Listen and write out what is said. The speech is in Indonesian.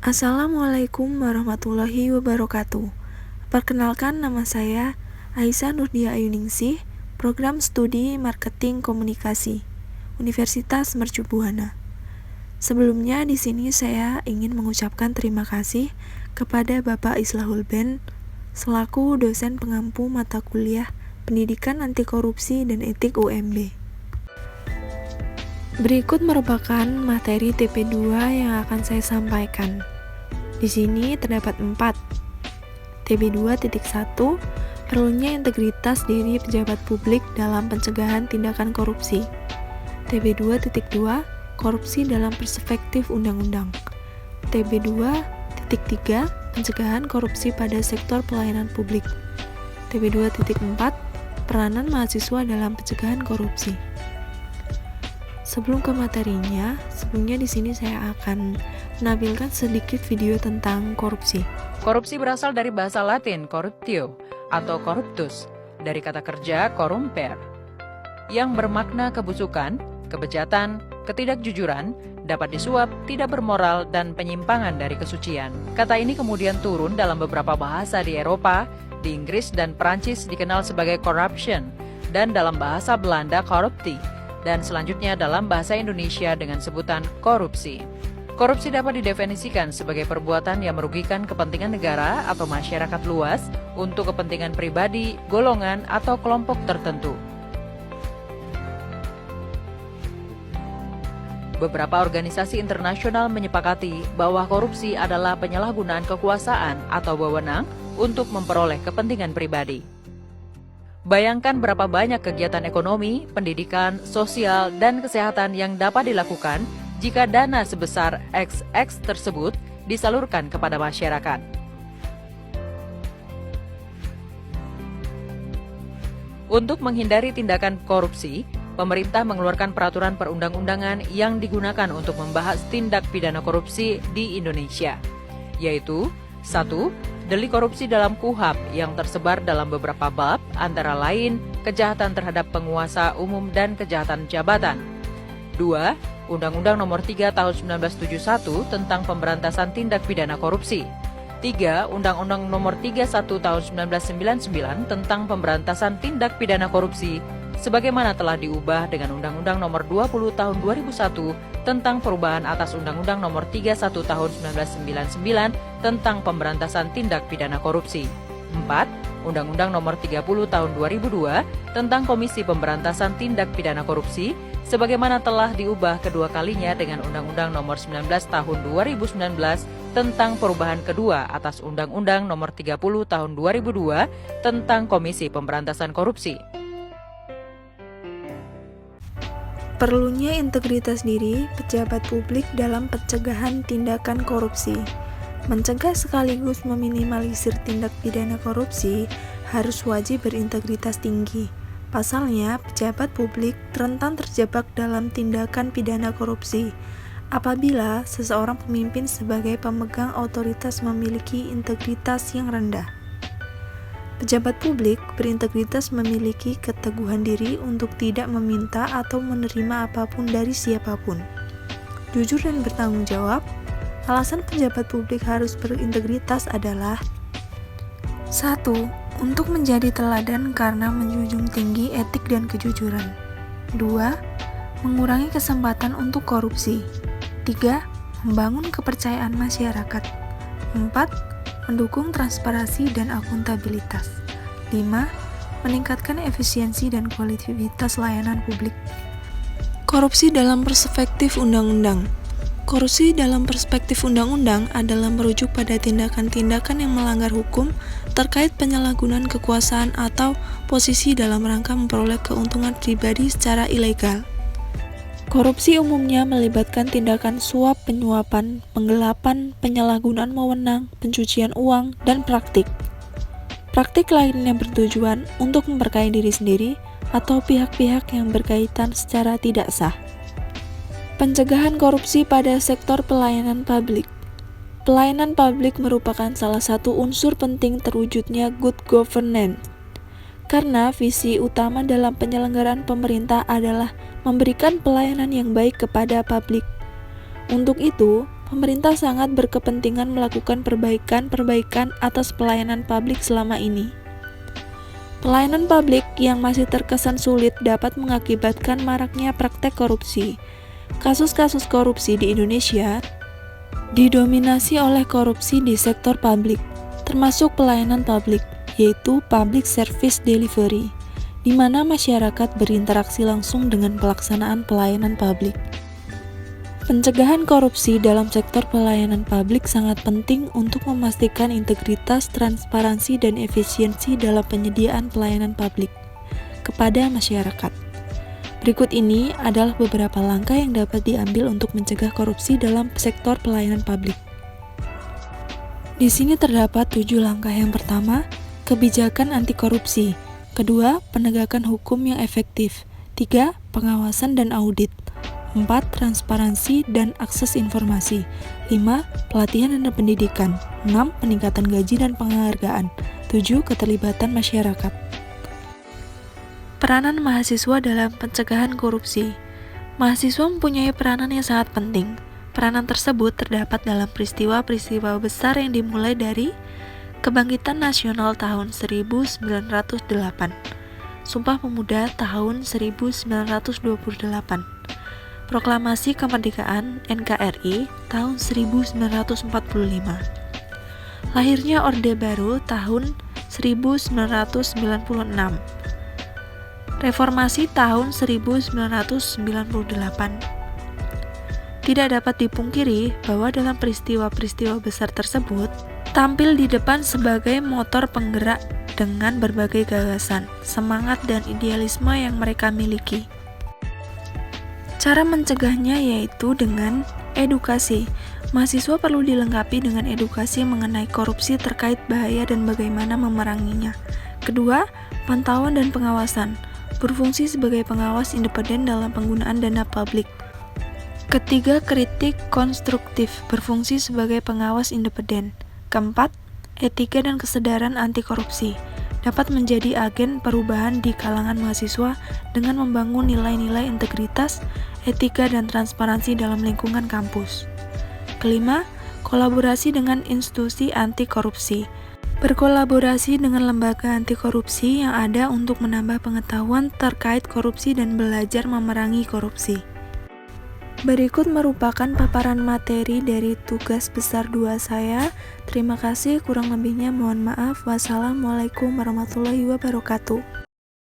Assalamualaikum warahmatullahi wabarakatuh. Perkenalkan, nama saya Aisyah Nurdia Ayuningsih, Program Studi Marketing Komunikasi, Universitas Mercu Buana. Sebelumnya di sini saya ingin mengucapkan terima kasih kepada Bapak Islahul Ben selaku dosen pengampu mata kuliah Pendidikan Anti Korupsi dan Etik UMB. Berikut merupakan materi TP2 yang akan saya sampaikan. Di sini terdapat 4. TB2.1 Perlunya integritas diri pejabat publik dalam pencegahan tindakan korupsi. TB2.2 Korupsi dalam perspektif undang-undang. TB2.3 Pencegahan korupsi pada sektor pelayanan publik. TB2.4 Peranan mahasiswa dalam pencegahan korupsi. Sebelum ke materinya, sebelumnya di sini saya akan menampilkan sedikit video tentang korupsi. Korupsi berasal dari bahasa Latin corruptio atau corruptus, dari kata kerja corrumper, yang bermakna kebusukan, kebejatan, ketidakjujuran, dapat disuap, tidak bermoral, dan penyimpangan dari kesucian. Kata ini kemudian turun dalam beberapa bahasa di Eropa, di Inggris dan Perancis dikenal sebagai corruption, dan dalam bahasa Belanda corruptie, dan selanjutnya dalam bahasa Indonesia dengan sebutan korupsi. Korupsi dapat didefinisikan sebagai perbuatan yang merugikan kepentingan negara atau masyarakat luas untuk kepentingan pribadi, golongan, atau kelompok tertentu. Beberapa organisasi internasional menyepakati bahwa korupsi adalah penyalahgunaan kekuasaan atau wewenang untuk memperoleh kepentingan pribadi. Bayangkan berapa banyak kegiatan ekonomi, pendidikan, sosial, dan kesehatan yang dapat dilakukan jika dana sebesar XX tersebut disalurkan kepada masyarakat. Untuk menghindari tindakan korupsi, pemerintah mengeluarkan peraturan perundang-undangan yang digunakan untuk membahas tindak pidana korupsi di Indonesia, yaitu 1. Delik korupsi dalam KUHP yang tersebar dalam beberapa bab, antara lain kejahatan terhadap penguasa umum dan kejahatan jabatan. 2. Undang-Undang Nomor 3 Tahun 1971 tentang Pemberantasan Tindak Pidana Korupsi. 3. Undang-Undang Nomor 31 Tahun 1999 tentang Pemberantasan Tindak Pidana Korupsi, sebagaimana telah diubah dengan Undang-Undang Nomor 20 Tahun 2001 tentang perubahan atas Undang-Undang Nomor 31 Tahun 1999 tentang Pemberantasan Tindak Pidana Korupsi. 4. Undang-Undang Nomor 30 Tahun 2002 tentang Komisi Pemberantasan Tindak Pidana Korupsi, sebagaimana telah diubah kedua kalinya dengan Undang-Undang Nomor 19 Tahun 2019 tentang perubahan kedua atas Undang-Undang Nomor 30 Tahun 2002 tentang Komisi Pemberantasan Korupsi. Perlunya integritas diri pejabat publik dalam pencegahan tindakan korupsi. Mencegah sekaligus meminimalisir tindak pidana korupsi harus wajib berintegritas tinggi. Pasalnya, pejabat publik rentan terjebak dalam tindakan pidana korupsi apabila seseorang pemimpin sebagai pemegang otoritas memiliki integritas yang rendah. Pejabat publik berintegritas memiliki keteguhan diri untuk tidak meminta atau menerima apapun dari siapapun. Jujur dan bertanggung jawab. Alasan pejabat publik harus berintegritas adalah 1. Untuk menjadi teladan karena menjunjung tinggi etik dan kejujuran. 2. Mengurangi kesempatan untuk korupsi. 3. Membangun kepercayaan masyarakat. 4. Mendukung transparansi dan akuntabilitas. 5. Meningkatkan efisiensi dan kualitas layanan publik. Korupsi dalam perspektif undang-undang. Korupsi dalam perspektif undang-undang adalah merujuk pada tindakan-tindakan yang melanggar hukum terkait penyalahgunaan kekuasaan atau posisi dalam rangka memperoleh keuntungan pribadi secara ilegal. Korupsi umumnya melibatkan tindakan suap penyuapan, penggelapan, penyalahgunaan wewenang, pencucian uang, dan praktik. Praktik lain yang bertujuan untuk memperkaya diri sendiri atau pihak-pihak yang berkaitan secara tidak sah. Pencegahan korupsi pada sektor pelayanan publik. Pelayanan publik merupakan salah satu unsur penting terwujudnya good governance. Karena visi utama dalam penyelenggaraan pemerintah adalah memberikan pelayanan yang baik kepada publik. Untuk itu, pemerintah sangat berkepentingan melakukan perbaikan atas pelayanan publik selama ini. Pelayanan publik yang masih terkesan sulit dapat mengakibatkan maraknya praktek korupsi. Kasus-kasus korupsi di Indonesia didominasi oleh korupsi di sektor publik, termasuk pelayanan publik, yaitu public service delivery, di mana masyarakat berinteraksi langsung dengan pelaksanaan pelayanan publik. Pencegahan korupsi dalam sektor pelayanan publik sangat penting untuk memastikan integritas, transparansi, dan efisiensi dalam penyediaan pelayanan publik kepada masyarakat. Berikut ini adalah beberapa langkah yang dapat diambil untuk mencegah korupsi dalam sektor pelayanan publik. Di sini terdapat 7 langkah. Yang pertama, kebijakan anti korupsi. Kedua, penegakan hukum yang efektif. 3, pengawasan dan audit. 4. Transparansi dan akses informasi. 5. Pelatihan dan pendidikan. 6. Peningkatan gaji dan penghargaan. 7. Keterlibatan masyarakat. Peranan mahasiswa dalam pencegahan korupsi. Mahasiswa mempunyai peranan yang sangat penting. Peranan tersebut terdapat dalam peristiwa-peristiwa besar yang dimulai dari Kebangkitan Nasional tahun 1908, Sumpah Pemuda tahun 1928, Proklamasi Kemerdekaan NKRI tahun 1945, lahirnya Orde Baru tahun 1996, Reformasi tahun 1998. Tidak dapat dipungkiri bahwa dalam peristiwa-peristiwa besar tersebut tampil di depan sebagai motor penggerak dengan berbagai gagasan, semangat, dan idealisme yang mereka miliki. Cara mencegahnya yaitu dengan edukasi. Mahasiswa perlu dilengkapi dengan edukasi mengenai korupsi terkait bahaya dan bagaimana memeranginya. Kedua, pantauan dan pengawasan. Berfungsi sebagai pengawas independen dalam penggunaan dana publik. Ketiga, kritik konstruktif. Berfungsi sebagai pengawas independen. Keempat, etika dan kesadaran anti korupsi. Dapat menjadi agen perubahan di kalangan mahasiswa dengan membangun nilai-nilai integritas, etika, dan transparansi dalam lingkungan kampus. Kelima, kolaborasi dengan institusi anti korupsi. Berkolaborasi dengan lembaga anti korupsi yang ada untuk menambah pengetahuan terkait korupsi dan belajar memerangi korupsi. Berikut merupakan paparan materi dari tugas besar 2 saya. Terima kasih, kurang lebihnya mohon maaf. Wassalamualaikum warahmatullahi wabarakatuh.